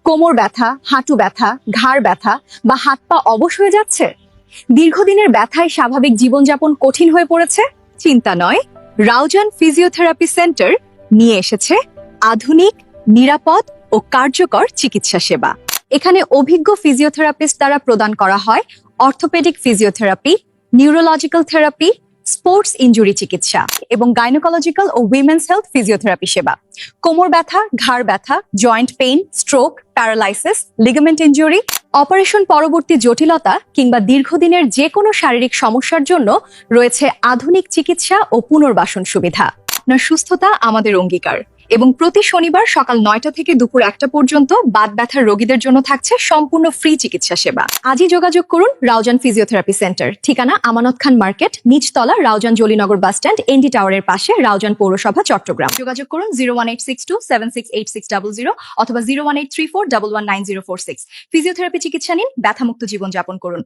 কোমর ব্যথা, হাঁটু ব্যথা, ঘাড় ব্যথা বা হাত পা অবশ হয়ে যাচ্ছে? দীর্ঘদিনের ব্যথায় স্বাভাবিক জীবনযাপন কঠিন হয়ে পড়েছে? চিন্তা নয়, রাউজান ফিজিওথেরাপি সেন্টার নিয়ে এসেছে আধুনিক, নিরাপদ ও কার্যকর চিকিৎসা সেবা। এখানে অভিজ্ঞ ফিজিওথেরাপিস্ট দ্বারা প্রদান করা হয় orthopaedic physiotherapy, neurological therapy, sports injury চিকিৎসা এবং গাইনোকোলজিক্যাল ও উইমেন্স হেলথ ফিজিওথেরাপি সেবা। কোমর ব্যথা, ঘাড় ব্যথা, joint pain, stroke, paralysis, ligament injury, operation পরবর্তী জটিলতা কিংবা দীর্ঘদিনের যে কোনো শারীরিক সমস্যার জন্য রয়েছে আধুনিক চিকিৎসা ও পুনর্বাসন সুবিধা। আপনার সুস্থতা আমাদের অঙ্গীকার এবং প্রতি শনিবার সকাল 9টা থেকে দুপুর 1টা পর্যন্ত বাত ব্যথার রোগীদের জন্য থাকছে সম্পূর্ণ ফ্রি চিকিৎসা সেবা। আজই যোগাযোগ করুন রাউজান ফিজিওথেরাপি সেন্টার, ঠিকানা আমানত খান মার্কেট, নিচতলা, Raozan Jalinagar bus stand, ND টাওয়ারের পাশে, রাউজান পৌরসভা, চট্টগ্রাম। যোগাযোগ করুন 01862768600 অথবা 01834119046। ফিজিওথেরাপি চিকিৎসা নিন, ব্যথামুক্ত জীবনযাপন করুন।